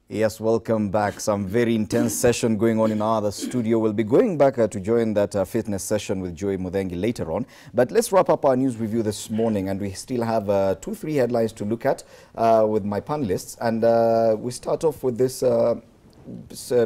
Yes, welcome back. Some very intense session going on in our other studio. We'll be going back to join that fitness session with Joy Muthengi later on. But let's wrap up our news review this morning, and we still have 2-3 headlines to look at with my panelists. And we start off with this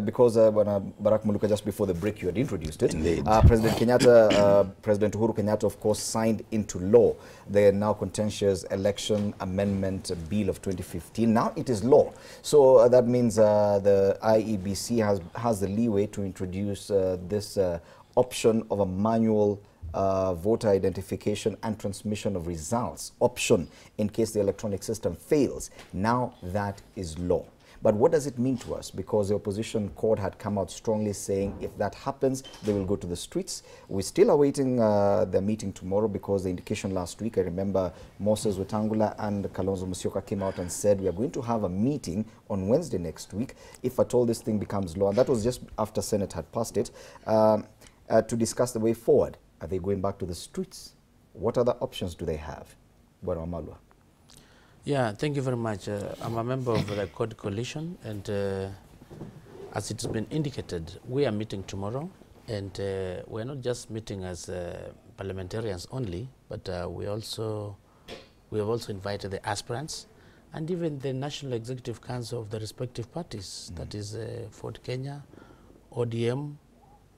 because when Barack Muluka, just before the break, you had introduced it. President Uhuru Kenyatta, of course, signed into law the now contentious Election Amendment Bill of 2015. Now it is law. So that means the IEBC has the leeway to introduce this option of a manual voter identification and transmission of results option in case the electronic system fails. Now that is law. But what does it mean to us? Because the opposition court had come out strongly saying if that happens, they will go to the streets. We're still awaiting the meeting tomorrow because the indication last week, I remember Moses Wetangula and Kalonzo Musyoka came out and said we are going to have a meeting on Wednesday next week if at all this thing becomes law. And that was just after Senate had passed it to discuss the way forward. Are they going back to the streets? What other options do they have? Bwana Wamalwa. Yeah, thank you very much. I'm a member of the Code Coalition, and as it's been indicated, we are meeting tomorrow, and we're not just meeting as parliamentarians only, but we have also invited the aspirants and even the National Executive Council of the respective parties, that is Ford Kenya, ODM,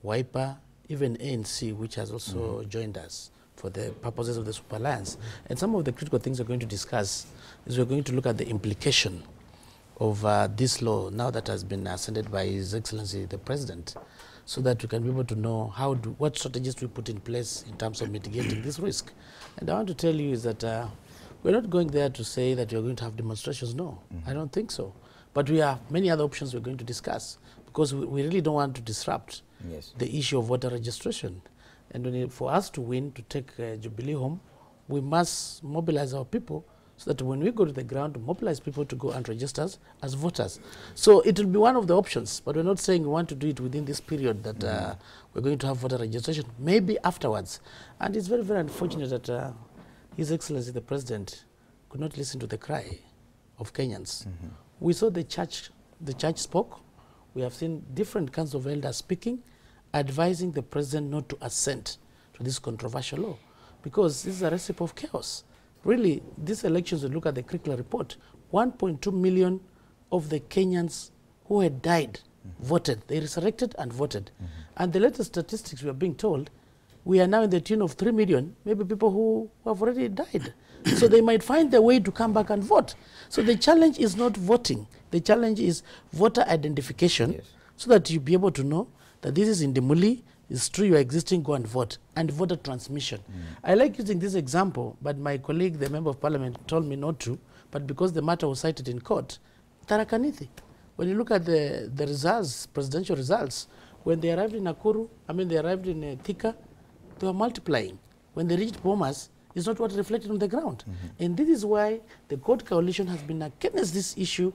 Wiper, even ANC, which has also joined us for the purposes of the Super Alliance. And some of the critical things we're going to discuss is we're going to look at the implication of this law now that has been ascended by His Excellency the President, so that we can be able to know what strategies we put in place in terms of mitigating this risk. And I want to tell you is that we're not going there to say that we're going to have demonstrations. No, I don't think so. But we have many other options we're going to discuss because we really don't want to disrupt the issue of voter registration. And for us to win, to take Jubilee home, we must mobilize our people so that when we go to the ground, to mobilize people to go and register as voters. So it will be one of the options, but we're not saying we want to do it within this period that we're going to have voter registration, maybe afterwards. And it's very, very unfortunate that His Excellency the President could not listen to the cry of Kenyans. We saw the church spoke. We have seen different kinds of elders speaking, advising the president not to assent to this controversial law because this is a recipe of chaos. Really, these elections, we look at the Crickler report, 1.2 million of the Kenyans who had died voted. They resurrected and voted. And the latest statistics we are being told, we are now in the tune of 3 million, maybe people who have already died. So they might find their way to come back and vote. So the challenge is not voting. The challenge is voter identification so that you be able to know that this is in the Muli, it's true you are existing, go and vote, and voter transmission. I like using this example, but my colleague, the member of parliament, told me not to, but because the matter was cited in court, Tharaka Nithi. When you look at the results, presidential results, when they arrived in Nakuru, they arrived in Thika, they were multiplying. When they reached Bomas, it's not what reflected on the ground. And this is why the Code Coalition has been against this issue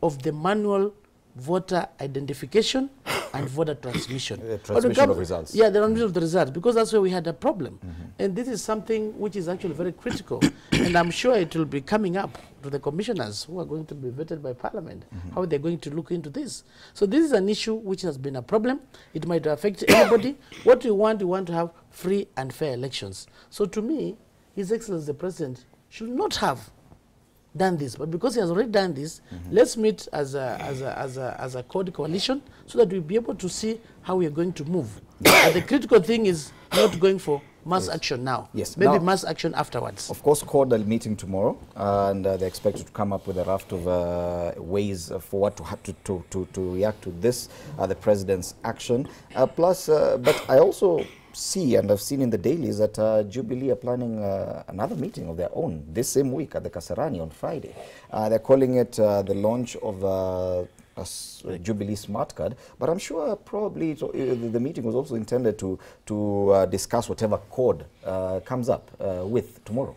of the manual voter identification and voter transmission. Transmission of results. Yeah, the transmission of the results, because that's where we had a problem. And this is something which is actually very critical. And I'm sure it will be coming up to the commissioners who are going to be vetted by Parliament, how they're going to look into this. So this is an issue which has been a problem. It might affect anybody. What we want to have free and fair elections. So to me, His Excellency the President should not have done this, but because he has already done this, let's meet as a Code Coalition so that we'll be able to see how we are going to move. The critical thing is not going for mass action now. Maybe now, mass action afterwards. Of course, Code are meeting tomorrow, and they're expected to come up with a raft of ways for what to react to this, the president's action. But I also see, and I've seen in the dailies, that Jubilee are planning another meeting of their own this same week at the Kasarani on Friday. They're calling it the launch of a Jubilee Smart Card, but I'm sure probably the meeting was also intended to discuss whatever code comes up with tomorrow.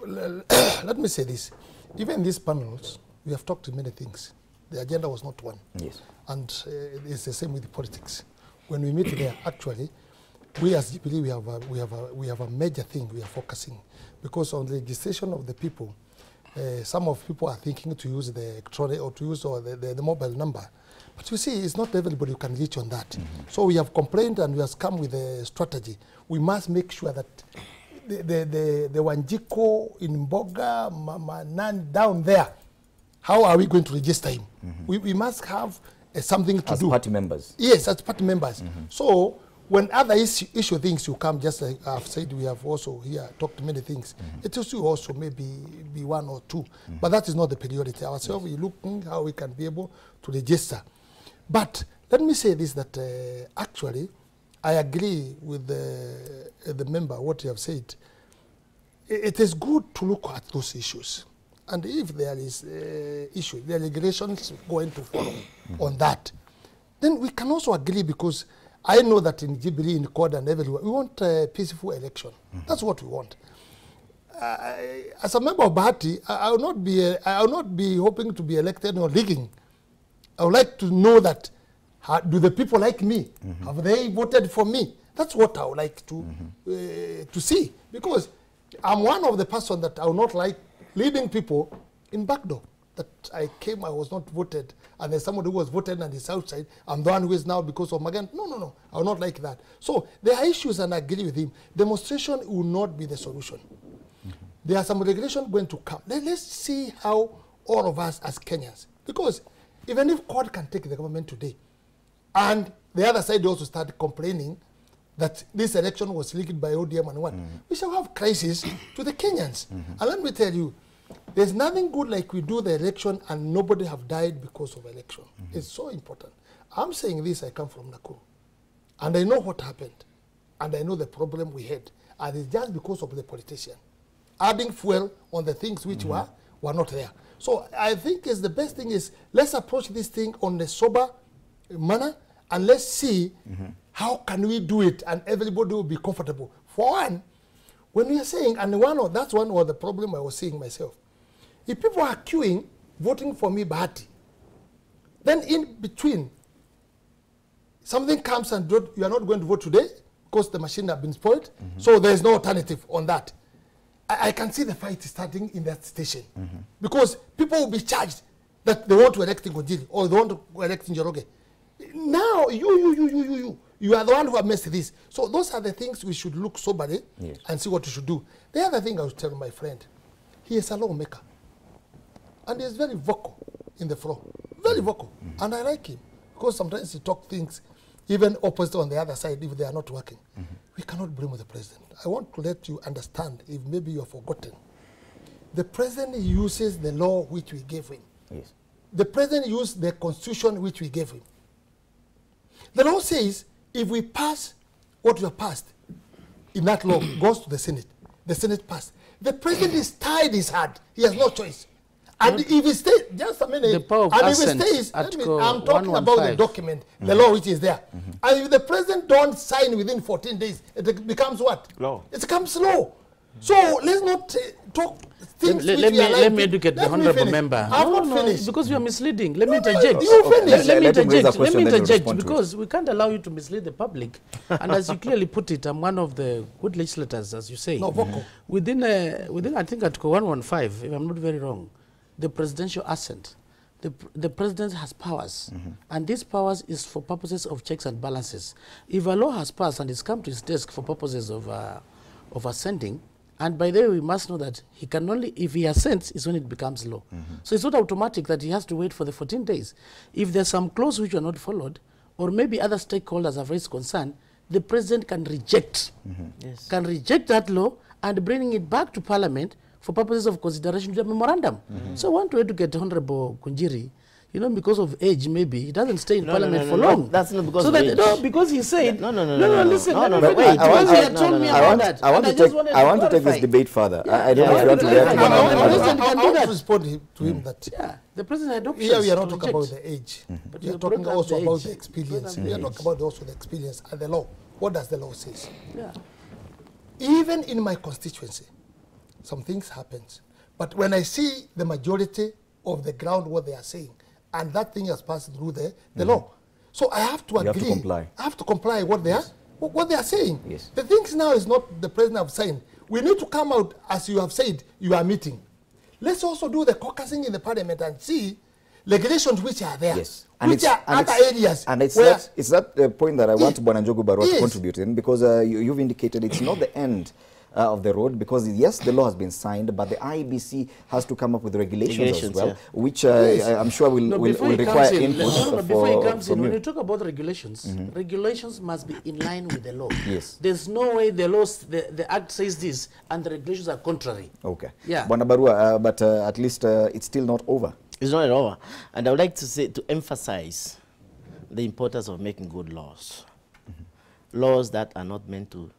Let me say this. Even these panels, we have talked to many things. The agenda was not one. Yes. And it's the same with politics. When we meet there, actually, we as Jubilee, we have a major thing we are focusing, because on the legislation of the people, some of people are thinking to use the electronic or to use the mobile number. But you see, it's not everybody who can reach on that. So we have complained and we have come with a strategy. We must make sure that the Wanjiko in Mboga, Nan down there, how are we going to register him? We must have something to do. As party members? Yes, as party members. So when other issue things you come, just like I've said, we have also here talked many things. It is also maybe be one or two, but that is not the priority. Ourselves, we're looking how we can be able to register. But let me say this, that actually, I agree with the member, what you have said. It is good to look at those issues. And if there is issue, the regulations going to follow on that, then we can also agree, because I know that in Jubilee, in Code and everywhere, we want a peaceful election. That's what we want. As a member of Bahati, I will not be hoping to be elected or rigging. I would like to know that, do the people like me? Have they voted for me? That's what I would like to see. Because I'm one of the person that I would not like leading people in backdoor. That I was not voted, and there's somebody who was voted and is outside. I'm the one who is now because of Magan. No. I will not like that. So there are issues, and I agree with him. Demonstration will not be the solution. There are some regulations going to come. Let's see how all of us as Kenyans, because even if court can take the government today, and the other side also start complaining that this election was leaked by ODM and what, we shall have crisis to the Kenyans. And let me tell you, there's nothing good like we do the election and nobody have died because of election. It's so important. I'm saying this, I come from Nakuru. And I know what happened. And I know the problem we had. And it's just because of the politician adding fuel on the things which were not there. So I think is the best thing is, let's approach this thing on a sober manner, and let's see how can we do it and everybody will be comfortable. For one, when we are saying, and that's one of the problem I was seeing myself. If people are queuing, voting for me, Bahati, then in between, something comes and you are not going to vote today because the machine has been spoiled, so there is no alternative on that. I can see the fight starting in that station because people will be charged that they want to elect Ngojiri or they want to elect Njoroge. Now, you are the one who have messed this. So those are the things we should look soberly and see what we should do. The other thing I would tell my friend, he is a lawmaker. And he is very vocal in the floor. Very vocal. And I like him. Because sometimes he talks things, even opposite on the other side, if they are not working. We cannot blame the president. I want to let you understand, if maybe you have forgotten. The president uses the law which we gave him. Yes. The president used the constitution which we gave him. The law says, if we pass what we have passed, in that law, goes to the Senate passed. The president is tied his hand. He has no choice. And if he stays, just a minute, the power of and if assent, he stays, I'm talking about the 115. document, the law which is there. And if the president don't sign within 14 days, it becomes what? Law. It becomes law. So let's not talk things let me educate the honorable member. I'm not finished. Because you are misleading. Let me interject. You finish. Let me Let him raise a interject. Let question, me then you interject respond to it. because we can't allow you to mislead the public. And as you clearly put it, I'm one of the good legislators, as you say. No, vocal. Within I think Article 115, if I'm not very wrong, the presidential assent. The president has powers, and these powers is for purposes of checks and balances. If a law has passed and it's come to his desk for purposes of assenting, and by the way, we must know that he can only, if he assents, is when it becomes law. So it's not automatic that he has to wait for the 14 days. If there's some clause which are not followed, or maybe other stakeholders have raised concern, the president can reject, can reject that law and bring it back to Parliament for purposes of consideration to a memorandum. So I want to educate Honorable Kunjiri, you know, because of age, maybe he doesn't stay in Parliament for long. That's not because so of that, age. No, because he said, No, listen, no, let no, me but finish, wait, because he had no, told no, me no, about that. I want to take this debate further. I don't know if you want to react to I one want to respond to him that The president had options. here we are not to talking about reject. the age. But We you are talking brought up also the about age. the experience. Brought up We the are age. talking about also the experience and the law. What does the law say? Yeah. Even in my constituency, some things happen. But when I see the majority of the ground what they are saying, and that thing has passed through the law, so I have to You have to agree. comply. I have to comply what they are what they are saying. Yes. The things now is not the president have signed. We need to come out, as you have said, you are meeting. let's also do the caucusing in the parliament and see regulations which are there. Yes. And which are other areas. And it's where that point that I want Bwana Njogu Barua to Yes. contribute in, because you've indicated it's not the end of the road, because yes, the law has been signed, but the IEBC has to come up with regulations as well, which I'm sure will require input before he comes in, from when you. you talk about regulations, regulations must be in line with the law. Yes. There's no way the act says this and the regulations are contrary. Okay. Yeah. Bwana Barua, but at least it's still not over. It's not over. And I would like to emphasize the importance of making good laws. Laws that are not meant to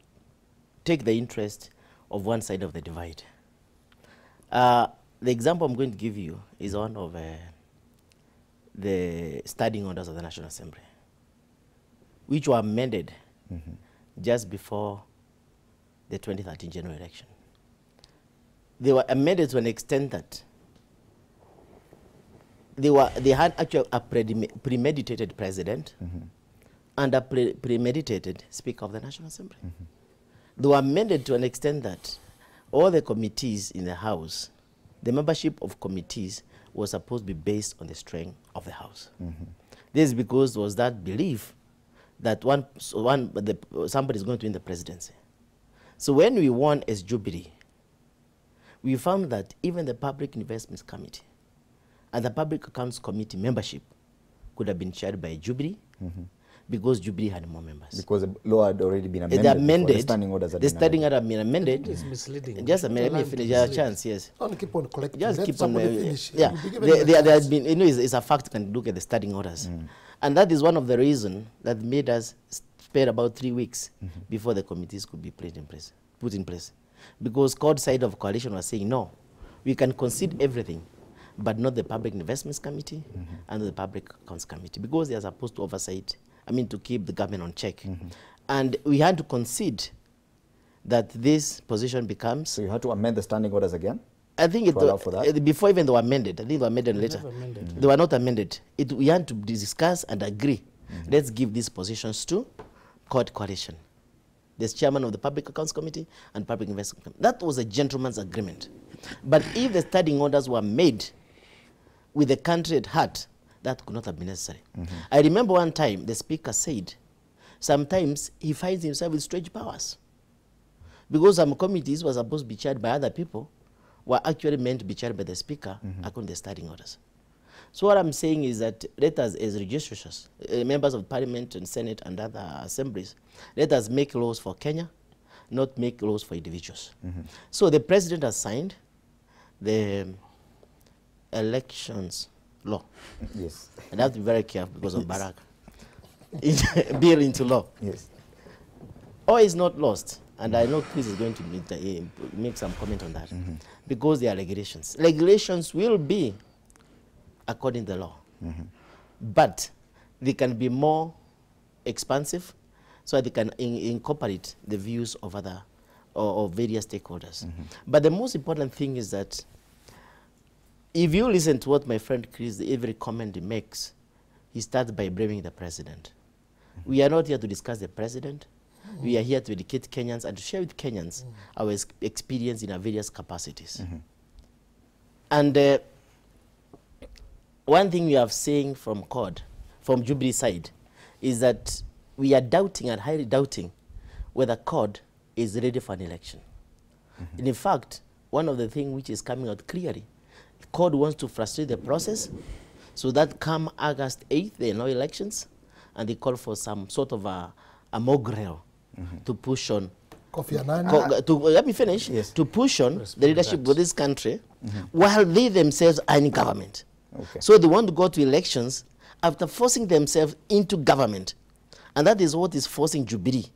take the interest of one side of the divide. The example I'm going to give you is one of the standing orders of the National Assembly, which were amended just before the 2013 general election. They were amended to an extent that they had actually a premeditated president and a premeditated Speaker of the National Assembly. They were amended to an extent that all the committees in the House, the membership of committees was supposed to be based on the strength of the House. This is because there was that belief that somebody is going to win the presidency. So when we won as Jubilee, we found that even the Public Investments Committee and the Public Accounts Committee membership could have been chaired by Jubilee because Jubilee had more members. Because the law had already been amended. The standing orders had the standing order had been amended. It's misleading. Just a minute, let me finish. Your chance, yes. don't keep on collecting. Just Let keep on. somebody finish. Yeah, You'll be given the there has chance. been, it's a fact. You can look at the standing orders, and that is one of the reasons that made us spare about 3 weeks before the committees could be put in place, because CORD side of coalition was saying no, we can concede everything, but not the Public Investments Committee and the Public Accounts Committee, because they are supposed to to keep the government on check. And we had to concede that this position becomes... So you had to amend the standing orders again? I think to allow for that? Before even they were amended. I think they were amended later. They were not amended. We had to discuss and agree. Let's give these positions to CORD coalition. There's chairman of the Public Accounts Committee and Public Investment Committee. That was a gentleman's agreement. But if the standing orders were made with the country at heart, that could not have been necessary. I remember one time the speaker said, sometimes he finds himself with strange powers. Because some committees were supposed to be chaired by other people, were actually meant to be chaired by the speaker according to the standing orders. So what I'm saying is that let us, as legislators, members of parliament and senate and other assemblies, let us make laws for Kenya, not make laws for individuals. So the president has signed the elections law. Yes. And I have to be very careful because of Barack. Bill into law. Yes. All is not lost. And I know Chris is going to make some comment on that. Because there are regulations. Regulations will be according to the law. But they can be more expansive so they can incorporate the views of other or various stakeholders. But the most important thing is that if you listen to what my friend Chris, every comment he makes, he starts by blaming the president. We are not here to discuss the president. We are here to educate Kenyans and to share with Kenyans our experience in our various capacities. And one thing we have seen from CORD, from Jubilee side, is that we are doubting and highly doubting whether CORD is ready for an election. And in fact, one of the things which is coming out clearly, CORD wants to frustrate the process so that come August 8th, there are no elections, and they call for some sort of a mogul to push on. Kofi Annan. Let me finish. Yes. To push on the leadership of this country while they themselves are in government. Okay. So they want to go to elections after forcing themselves into government. And that is what is forcing Jubilee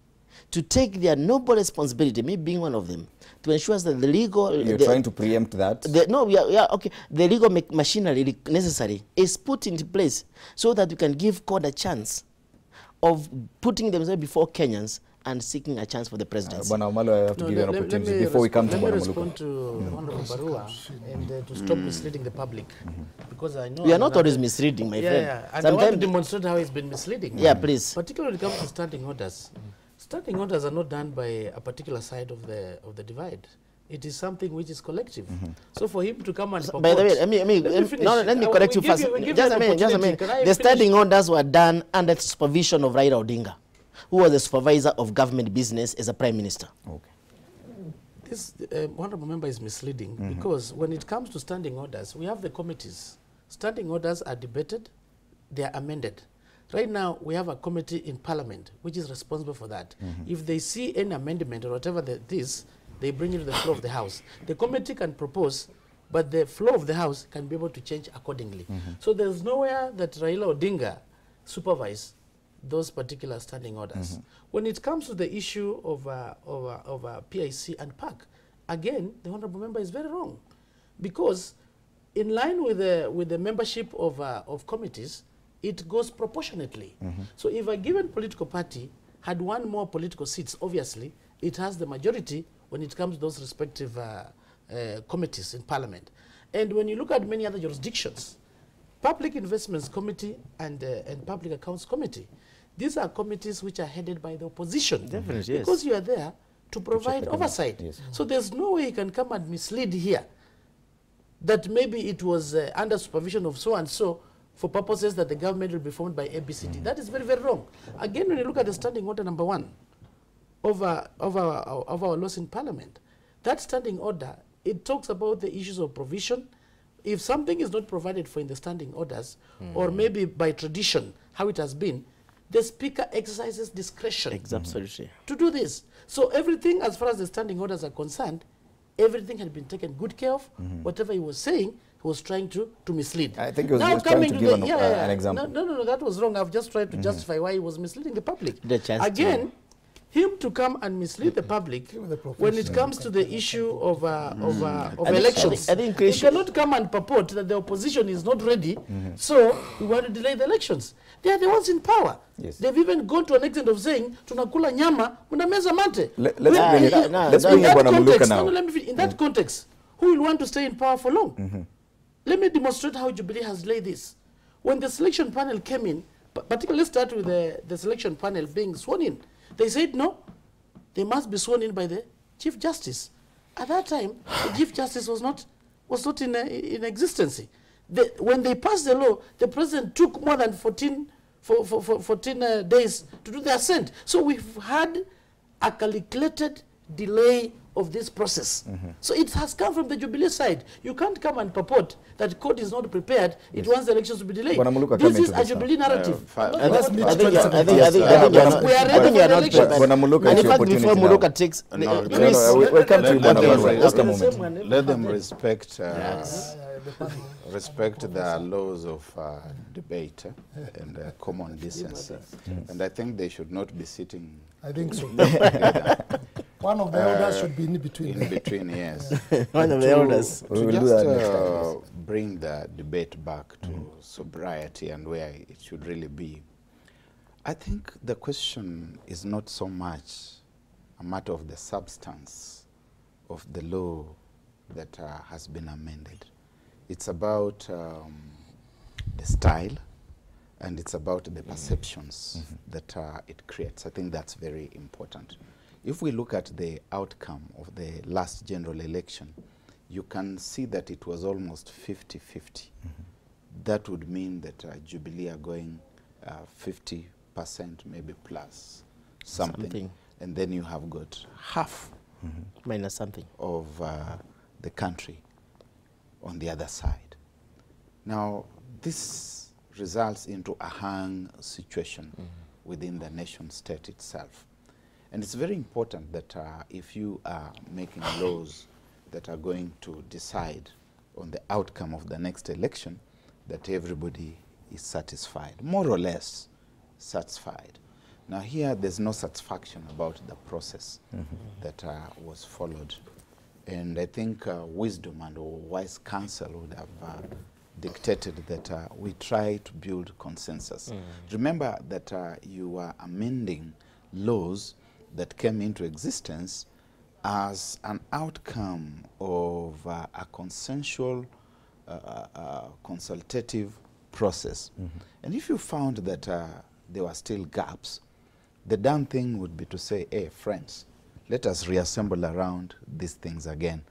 to take their noble responsibility, me being one of them, to ensure that the legal... You're trying to preempt that? Okay. The legal machinery necessary is put into place so that we can give CORD a chance of putting themselves before Kenyans and seeking a chance for the presidency. Bwana Omalo, I have to give you an opportunity before we come to Bwana Let me Muluka. respond to Honorable Barua and to stop misleading the public. Because I know... We are not always misleading, my friend. Yeah. And I want to demonstrate how it's been misleading. Yeah, please. Particularly when it comes to standing orders. Standing orders are not done by a particular side of the divide. It is something which is collective. So for him to come and By the way, let me correct you first. Just a minute. The standing orders were done under the supervision of Raila Odinga, who was the supervisor of government business as a prime minister. Okay. This honorable member is misleading because when it comes to standing orders, we have the committees. Standing orders are debated, they are amended. Right now, we have a committee in Parliament which is responsible for that. If they see any amendment or whatever that is, they bring it to the floor of the House. The committee can propose, but the floor of the House can be able to change accordingly. So there's nowhere that Raila Odinga supervise those particular standing orders. When it comes to the issue of PIC and PAC, again, the honorable member is very wrong, because in line with the membership of committees, it goes proportionately. So if a given political party had one more political seats, obviously, it has the majority when it comes to those respective committees in Parliament. And when you look at many other jurisdictions, Public Investments Committee and Public Accounts Committee, these are committees which are headed by the opposition. Definitely, because you are there to provide oversight. Yes. So there's no way you can come and mislead here that maybe it was under supervision of so-and-so for purposes that the government will be formed by ABCD. That is very, very wrong. Again, when you look at the standing order number 1 of our laws in Parliament, that standing order, it talks about the issues of provision. If something is not provided for in the standing orders, or maybe by tradition, how it has been, the Speaker exercises discretion Absolutely. to do this. So everything, as far as the standing orders are concerned, everything had been taken good care of. Whatever he was saying, he was trying to mislead. I think he was just trying to give an example. No, that was wrong. I've just tried to justify why he was misleading the public. The chance Again, him to come and mislead the public when it comes to the issue of elections. I think he cannot come and purport that the opposition is not ready, so we want to delay the elections. They are the ones in power. Yes. They've even gone to an extent of saying, tunakula nyama, unameza mate. Let's bring Bwana Muluka now. In that context, who will want to stay in power for long? Let me demonstrate how Jubilee has laid this. When the selection panel came in, particularly let's start with the selection panel being sworn in. They said no, they must be sworn in by the Chief Justice. At that time, the Chief Justice was not in existence. When they passed the law, the president took more than 14 days to do the assent. So we've had a calculated delay of this process. So it has come from the Jubilee side. You can't come and purport that court is not prepared. It wants the elections to be delayed. This is a Jubilee narrative. I think you are not prepared. And in fact, before Muluka takes, we'll come to you, Bwana Muluka. Just a moment. Let them respect the laws of debate and common decency. And I think they should not be sitting. I think so. One of the elders should be in between. In between, yes. One of the elders. We will To do that next time. just bring the debate back to sobriety and where it should really be. I think the question is not so much a matter of the substance of the law that has been amended. It's about the style, and it's about the perceptions that it creates. I think that's very important. If we look at the outcome of the last general election, you can see that it was almost 50-50. That would mean that Jubilee are going 50% maybe plus something. And then you have got half minus something of the country on the other side. Now, this results into a hung situation within the nation state itself. And it's very important that if you are making laws that are going to decide on the outcome of the next election, that everybody is satisfied, more or less satisfied. Now here, there's no satisfaction about the process that was followed. And I think wisdom and wise counsel would have dictated that we try to build consensus. Remember that you are amending laws that came into existence as an outcome of a consensual, consultative process. And if you found that there were still gaps, the damn thing would be to say, hey, friends, let us reassemble around these things again,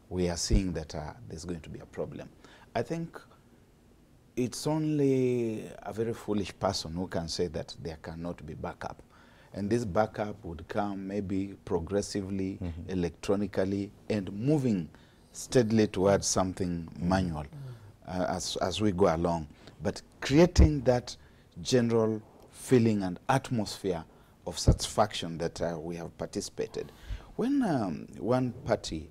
we are seeing that there's going to be a problem. I think it's only a very foolish person who can say that there cannot be backup. And this backup would come maybe progressively, electronically, and moving steadily towards something manual as we go along. But creating that general feeling and atmosphere of satisfaction that we have participated. When one party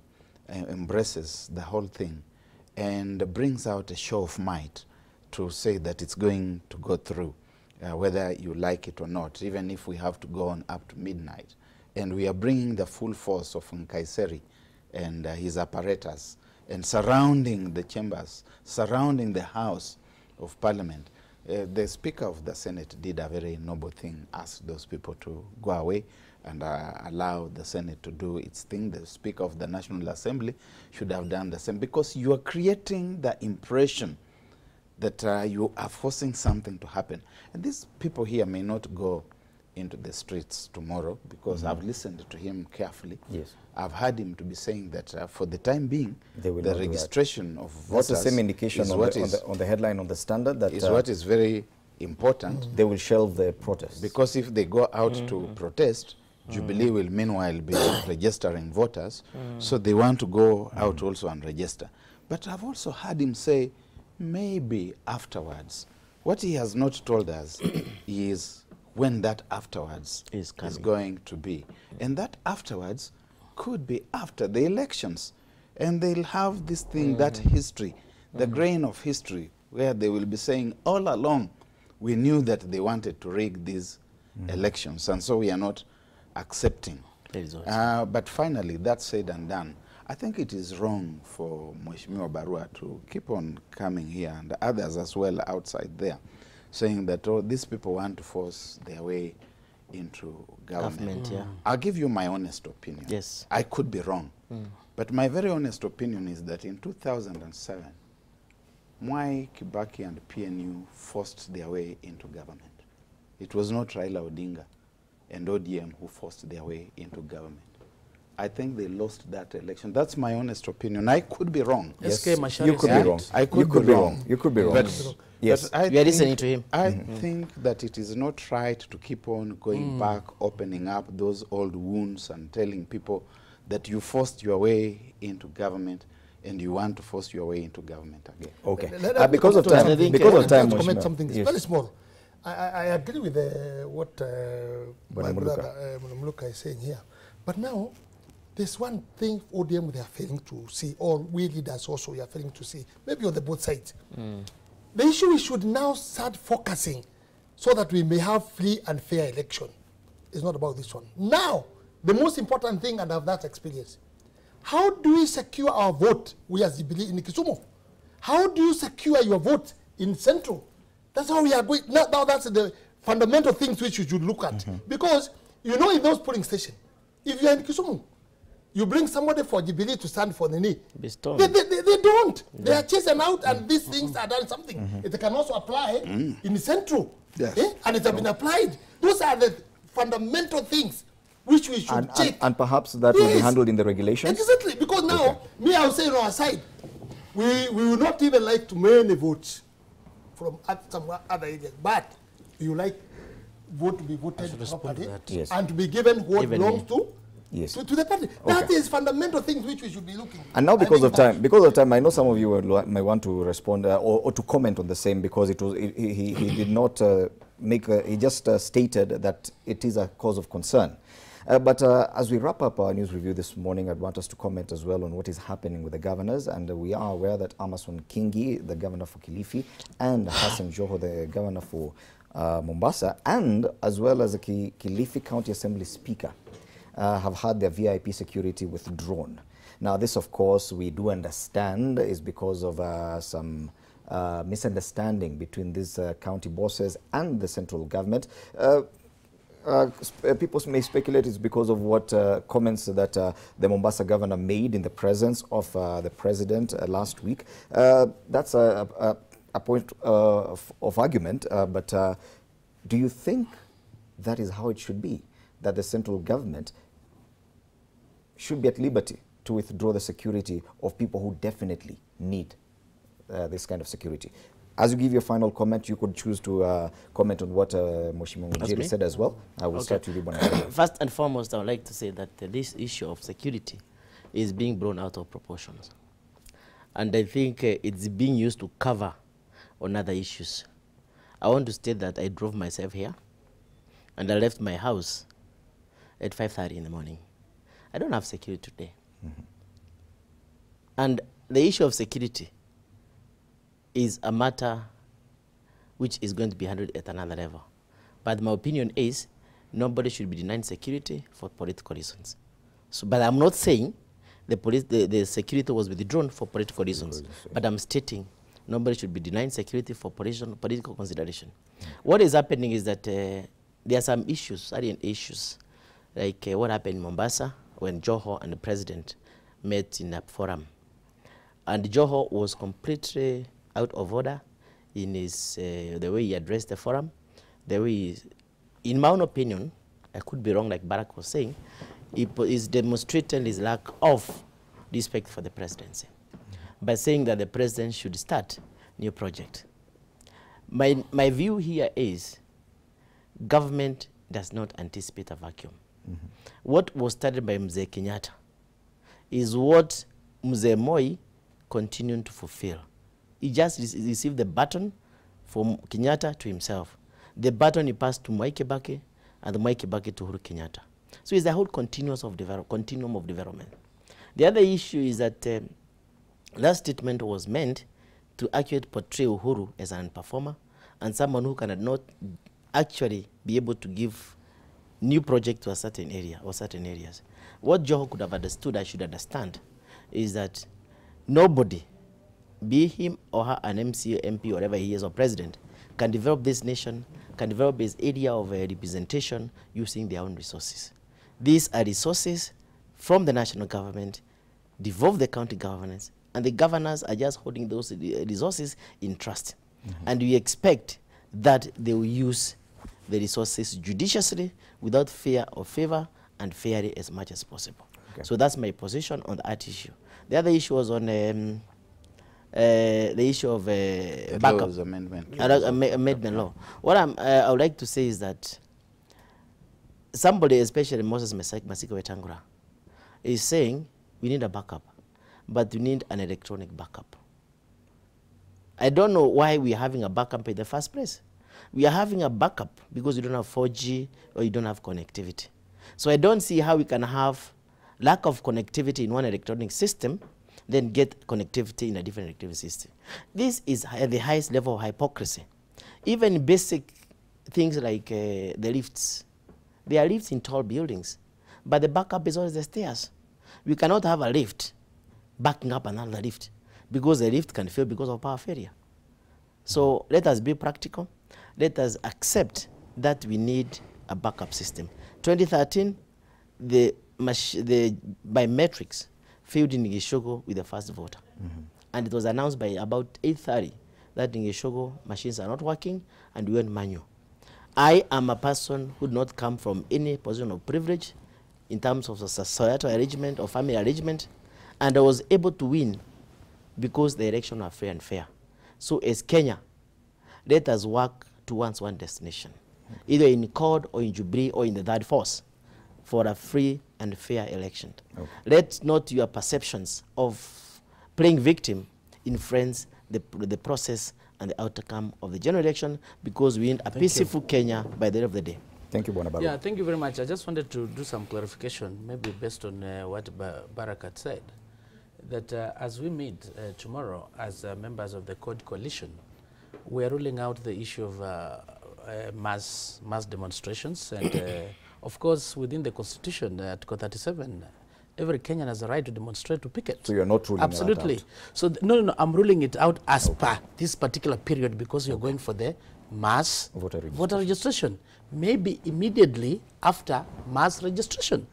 embraces the whole thing and brings out a show of might to say that it's going to go through, whether you like it or not, even if we have to go on up to midnight, and we are bringing the full force of Nkaiseri and his apparatus and surrounding the chambers, surrounding the House of Parliament. The Speaker of the Senate did a very noble thing, asked those people to go away and allow the Senate to do its thing. The Speaker of the National Assembly should have done the same, because you are creating the impression that you are forcing something to happen. And these people here may not go into the streets tomorrow, because I've listened to him carefully. Yes. I've heard him to be saying that for the time being, They will the not do that. registration of That's voters the same indication is on what on the headline on the Standard that is what is very important. they will shelve the protest. Because if they go out to protest, Jubilee will meanwhile be registering voters, so they want to go out also and register. But I've also heard him say, maybe afterwards. What he has not told us is when that afterwards Is coming. going to be. And that afterwards could be after the elections. And they'll have this thing, that history, the grain of history, where they will be saying, all along, we knew that they wanted to rig these elections, and so we are not accepting. But finally, that said and done, I think it is wrong for Mheshimiwa Barua to keep on coming here, and others as well outside there, saying that, oh, these people want to force their way into government. Yeah. I'll give you my honest opinion. Yes. I could be wrong. But my very honest opinion is that in 2007, Mwai, Kibaki and PNU forced their way into government. It was not Raila Odinga and ODM who forced their way into government. I think they lost that election. That's my honest opinion. I could be wrong. SK you Mashari could said be wrong. it. I could You could be be wrong. wrong. You could be wrong. But, Yes. but I We are think- listening to him. I think that it is not right to keep on going back, opening up those old wounds and telling people that you forced your way into government and you want to force your way into government again. Okay. Let me Because of comment time, on something. because of Let time, me comment Mheshimiwa. something Yes. very small. I agree with what my Bwana Muluka. brother Muluka is saying here. But now, there's one thing ODM they are failing to see, or we leaders also we are failing to see, maybe on the both sides. The issue we should now start focusing so that we may have free and fair election. It's not about this one. Now, the most important thing, and I have that experience, how do we secure our vote, we as Jubilee in Kisumu? How do you secure your vote in Central? That's how we are going. Now that's the fundamental things which you should look at. Because, you know, in those polling stations, if you are in Kisumu, you bring somebody for Jubilee to stand for the knee. Be stoned. They don't. They are chasing out, and these things are done something. It can also apply in Central. Yes. And it has been applied. Those are the fundamental things which we should check. And perhaps that will be Yes. handled in the regulations? Exactly, because now, me, I will say on our side, we would not even like to many votes from some other areas, but you like vote to be voted should respond to properly that. Yes. and to be given what Even belongs me. to, Yes. to the party. That is fundamental things which we should be looking. And now, I because think of time, I know some of you may want to respond or to comment on the same, because it was he did not make. He just stated that it is a cause of concern. But as we wrap up our news review this morning, I'd want us to comment as well on what is happening with the governors. And we are aware that Amason Kingi, the governor for Kilifi, and Hassan Joho, the governor for Mombasa, and as well as the Kilifi County Assembly Speaker, have had their VIP security withdrawn. Now, this, of course, we do understand is because of some misunderstanding between these county bosses and the central government. People may speculate it's because of what comments that the Mombasa governor made in the presence of the president last week. That's a point of argument, but do you think that is how it should be? That the central government should be at liberty to withdraw the security of people who definitely need this kind of security. As you give your final comment, you could choose to comment on what Mheshimiwa Ngunjiri said as well. I will start with you, Bwana. First and foremost, I would like to say that this issue of security is being blown out of proportions. And I think it's being used to cover on other issues. I want to state that I drove myself here, and I left my house at 5:30 in the morning. I don't have security today. And the issue of security is a matter which is going to be handled at another level. But my opinion is nobody should be denied security for political reasons. So, but I'm not saying the security was withdrawn for political reasons, but I'm stating nobody should be denied security for political consideration. What is happening is that there are some issues, certain issues, like what happened in Mombasa when Joho and the president met in a forum. And Joho was completely out of order in his, the way he addressed the forum, the way in my own opinion, I could be wrong like Barack was saying, he is demonstrating his lack of respect for the presidency by saying that the president should start new project. My view here is government does not anticipate a vacuum. What was started by Mzee Kenyatta is what Mzee Moi continued to fulfill. He just received the baton from Kenyatta to himself. The baton he passed to Mwai Kibaki, and the Mwai Kibaki to Uhuru Kenyatta. So it's the whole continuum of development. The other issue is that that statement was meant to actually portray Uhuru as an performer and someone who cannot not actually be able to give new project to a certain area or certain areas. What Joho could have understood, I should understand, is that nobody, be him or her an MC, MP, whatever he is, or president, can develop this nation, can develop his area of representation using their own resources. These are resources from the national government, devolve the county governments, and the governors are just holding those resources in trust. And we expect that they will use the resources judiciously without fear or favor and fairly as much as possible. Okay. So that's my position on that issue. The other issue was on the issue of backup amendment law. What I would like to say is that somebody, especially Moses Masika Wetangula, is saying we need a backup, but we need an electronic backup. I don't know why we're having a backup in the first place. We are having a backup because you don't have 4G or you don't have connectivity. So I don't see how we can have lack of connectivity in one electronic system, then get connectivity in a different connectivity system. This is at the highest level of hypocrisy. Even basic things like the lifts. There are lifts in tall buildings, but the backup is always the stairs. We cannot have a lift backing up another lift because the lift can fail because of power failure. So let us be practical. Let us accept that we need a backup system. 2013, the biometrics failed in Ngishogo with the first voter. And it was announced by about 8:30 that in Ngishogo machines are not working and we went manual. I am a person who did not come from any position of privilege in terms of societal arrangement or family arrangement, and I was able to win because the election was free and fair. So as Kenya, let us work towards one destination, either in CORD or in Jubilee or in the third force, for a free and fair election. Let not your perceptions of playing victim influence the process and the outcome of the general election, because we need a peaceful Kenya by the end of the day. Thank you, Bwana Baru. Yeah, thank you very much. I just wanted to do some clarification, maybe based on what Barakat said, that as we meet tomorrow as members of the CORD coalition, we are ruling out the issue of mass demonstrations. And of course, within the Constitution, Article 37, every Kenyan has a right to demonstrate, to picket. So you're not ruling Absolutely. that out? So no, I'm ruling it out as per this particular period, because you're going for the mass voter registration. Maybe immediately after mass registration.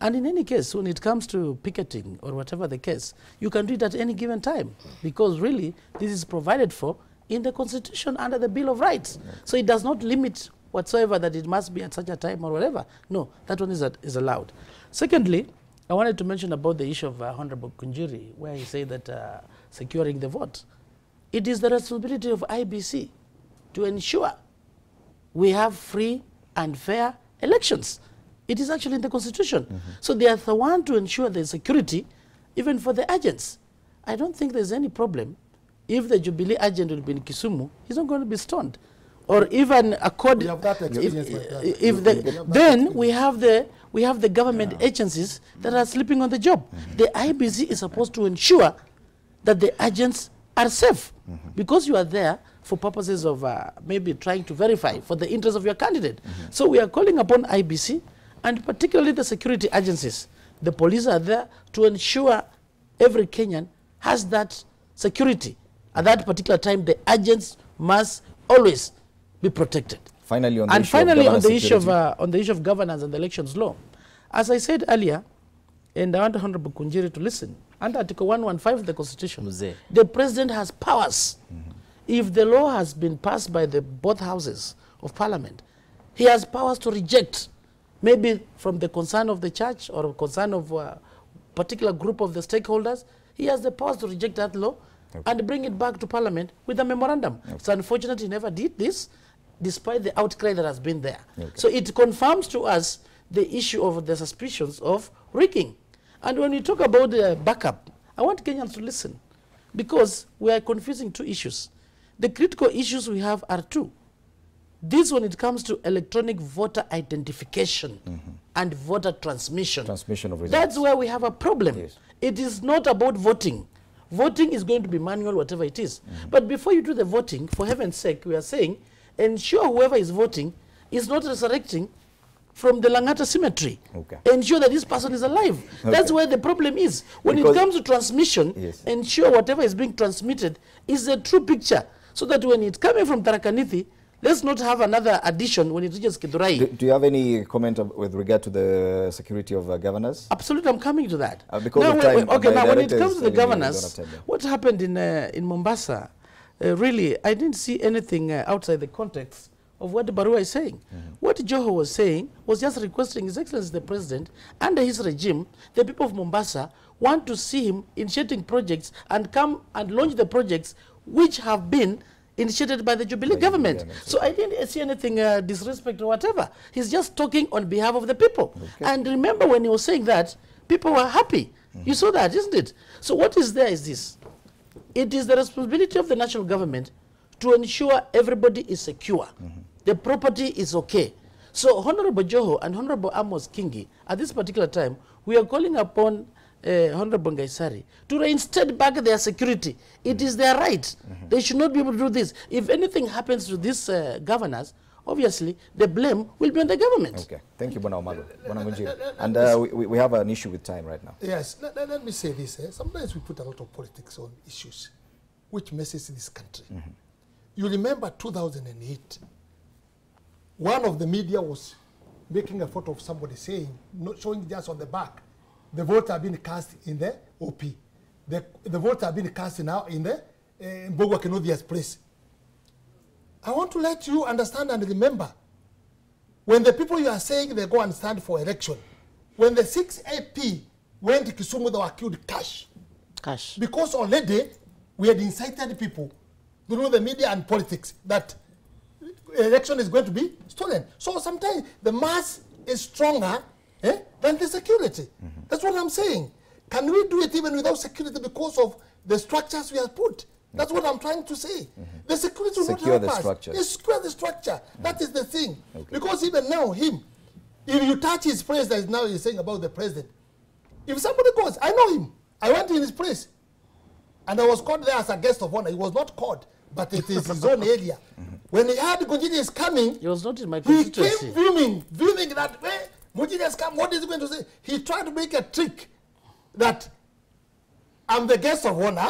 And in any case, when it comes to picketing or whatever the case, you can do it at any given time, because really this is provided for in the Constitution under the Bill of Rights. So it does not limit whatsoever that it must be at such a time or whatever. No, that one is allowed. Secondly, I wanted to mention about the issue of Honorable Kunjiri, where he said that securing the vote. It is the responsibility of IBC to ensure we have free and fair elections. It is actually in the Constitution. So they are the one to ensure the security, even for the agents. I don't think there's any problem if the Jubilee agent will be in Kisumu, he's not going to be stoned. Or even according, We have that experience like that. then we have the government agencies that are sleeping on the job. The IBC is supposed to ensure that the agents are safe, because you are there for purposes of maybe trying to verify for the interest of your candidate. So we are calling upon IBC, and particularly the security agencies. The police are there to ensure every Kenyan has that security. At that particular time, the agents must always be protected. Finally, on the And issue finally, of on the issue of security. on the issue of governance and the elections law, as I said earlier, and I want Honorable Kunjiri to listen, under Article 115 of the Constitution, Mzee. the president has powers. If the law has been passed by the both houses of parliament, he has powers to reject, maybe from the concern of the church or concern of a particular group of the stakeholders. He has the powers to reject that law and bring it back to parliament with a memorandum. It's unfortunate he never did this, despite the outcry that has been there. So it confirms to us the issue of the suspicions of rigging. And when we talk about the backup, I want Kenyans to listen, because we are confusing two issues. The critical issues we have are two. This, when it comes to electronic voter identification and voter transmission. Transmission of results. That's where we have a problem. Yes. It is not about voting. Voting is going to be manual, whatever it is. But before you do the voting, for heaven's sake, we are saying, ensure whoever is voting is not resurrecting from the Langata cemetery. Okay. Ensure that this person is alive. That's where the problem is. When Because- it comes to transmission, Yes. ensure whatever is being transmitted is a true picture, so that when it's coming from Tharaka-Nithi, let's not have another addition when it reaches Githurai. Do you have any comment with regard to the security of governors? Absolutely, I'm coming to that. Because now, of time, okay, my now when it director comes is to the telling me we don't governors, have time, yeah. what happened in Mombasa, really, I didn't see anything outside the context of what Barua is saying. What Joho was saying was just requesting His Excellency the President, under his regime, the people of Mombasa want to see him initiating projects and come and launch the projects which have been initiated by the Jubilee government. So I didn't see anything disrespect or whatever. He's just talking on behalf of the people. And remember, when he was saying that, people were happy. You saw that, isn't it? So what is there is this. It is the responsibility of the national government to ensure everybody is secure. The property is okay. So Honorable Joho and Honorable Amos Kingi, at this particular time, we are calling upon Honorable Ngaisari to reinstate back their security. It is their right. They should not be able to do this. If anything happens to these governors, obviously the blame will be on the government. Okay. Thank you, Bwana Omalo. Bwana Ngunjiri. And we have an issue with time right now. Yes, let me say this. Sometimes we put a lot of politics on issues which messes this country. You remember 2008, one of the media was making a photo of somebody saying, showing just on the back, the votes have been cast in the OP. The votes have been cast now in the Mbogwa Kinodhia's place. I want to let you understand and remember, when the people you are saying they go and stand for election, when the 6 AP went to Kisumu, they were killed cash. Because already we had incited people through the media and politics that election is going to be stolen. So sometimes the mass is stronger than the security. That's what I'm saying. Can we do it even without security because of the structures we have put? That's what I'm trying to say. The security will not help us. Secure the structure. That is the thing. Because even now, if you touch his place, that is now he's saying about the president. If somebody goes, I know him. I went in his place. And I was called there as a guest of honor. He was not called, but it is his own area. When he heard Ngunjiri is coming, he was not in my he constituency. came fuming that way. Ngunjiri has come. What is he going to say? He tried to make a trick that I'm the guest of honor,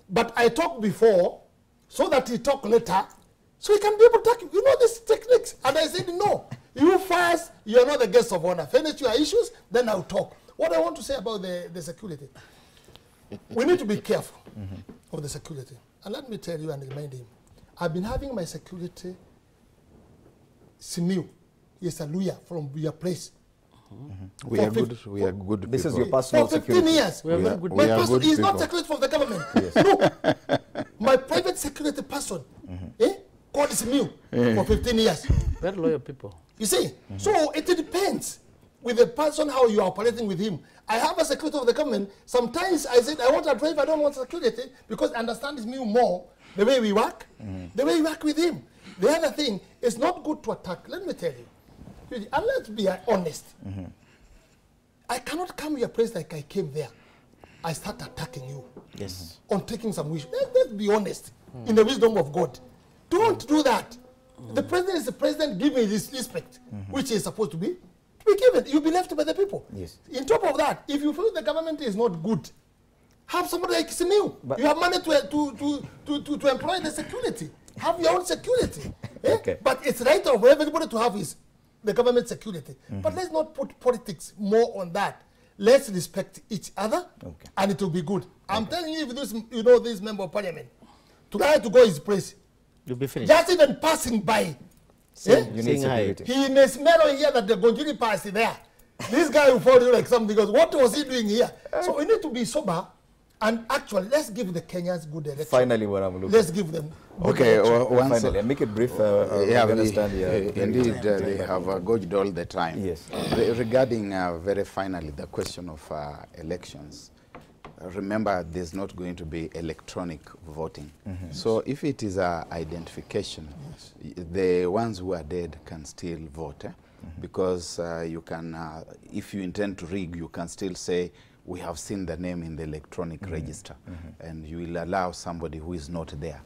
but I talked before, so that he talk later, so he can be able to talk. You know these techniques. And I said, no, you first, you're not the guest of honor. Finish your issues, then I'll talk. What I want to say about the security, we need to be careful of the security. And let me tell you and remind him, I've been having my security Simiu, yes, a lawyer from your place. We For are good. We are good people. This is your personal For 15 security. years. We are very good We My are person good is not people. security from the government. No. My private security person, called Simiu for 15 years. Very loyal people. You see? So it depends with the person how you are operating with him. I have a security of the government. Sometimes I said, I want a driver, I don't want security, because I understand Simiu more, the way we work, the way we work with him. The other thing, it's not good to attack. Let me tell you. And let's be honest. I cannot come here, place like I came there. I start attacking you. Yes. On taking some wishes. Let's be honest. In the wisdom of God. Don't do that. The president is the president. Give me this respect, which is supposed to be given. You'll be left by the people. Yes. In top of that, if you feel the government is not good, have somebody like Simiu. You have money to employ the security. Have your own security. Okay. But it's right of everybody to have is the government security. But let's not put politics more on that. Let's respect each other, and it will be good. I'm telling you, if this member of parliament, try to go his place. You'll be finished. Just even passing by, You need Saying hi. security. he may smell or hear that the Gonjiri pass is there. This guy will follow you like something because what was he doing here? So we need to be sober, and actually, let's give the Kenyans good election. Finally, what I'm looking. Let's give them good Okay, election. well, once Finally, and make it brief. yeah, we we, understand. indeed, they have gauged all the time. Yes. Regarding very finally the question of elections, remember there's not going to be electronic voting. So if it is identification, the ones who are dead can still vote, because you can, if you intend to rig, you can still say, we have seen the name in the electronic register, and you will allow somebody who is not there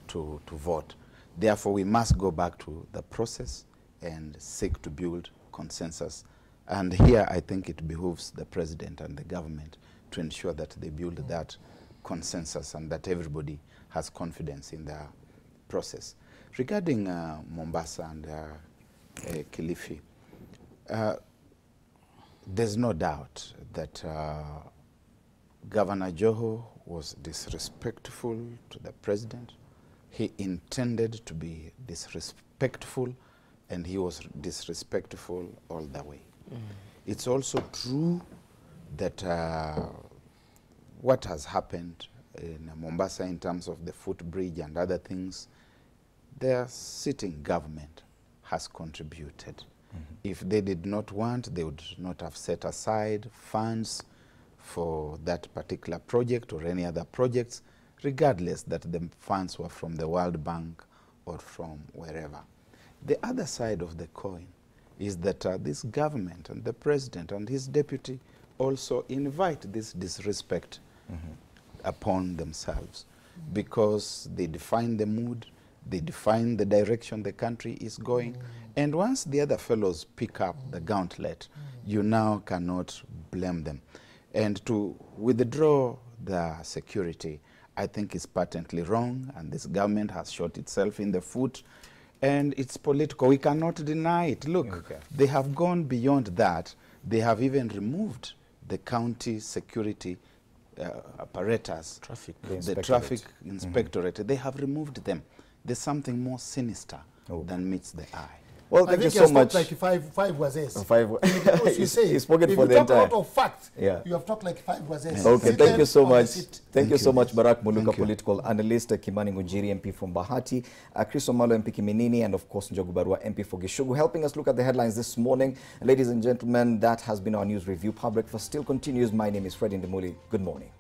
to vote. Therefore, we must go back to the process and seek to build consensus. And here, I think it behooves the president and the government to ensure that they build that consensus and that everybody has confidence in the process. Regarding Mombasa and Kilifi, there's no doubt that Governor Joho was disrespectful to the president. He intended to be disrespectful, and he was disrespectful all the way. It's also true that what has happened in Mombasa in terms of the footbridge and other things, their sitting government has contributed. If they did not want, they would not have set aside funds for that particular project or any other projects, regardless that the funds were from the World Bank or from wherever. The other side of the coin is that this government and the president and his deputy also invite this disrespect upon themselves, because they define the mood, they define the direction the country is going, and once the other fellows pick up the gauntlet, you now cannot blame them. And to withdraw the security, I think is patently wrong, and this government has shot itself in the foot, and it's political. We cannot deny it. Look, they have gone beyond that. They have even removed the county security apparatus, the traffic inspectorate. They have removed them. There's something more sinister than meets the eye. Well, I thank you think so much. like five was this. He's spoken for the If you talk entire. out of fact, Yeah. you have talked like 5 was this. Okay, thank you so much. Thank you so you. much, Barack Muluka, Thank you. political analyst, Kimani Ngunjiri, MP from Bahati, Chris Omalo, MP Kiminini, and of course Njogu Barua, MP for Gishugu, helping us look at the headlines this morning. Ladies and gentlemen, that has been our news review. Public for still continues. My name is Freddie Ndimuli. Good morning.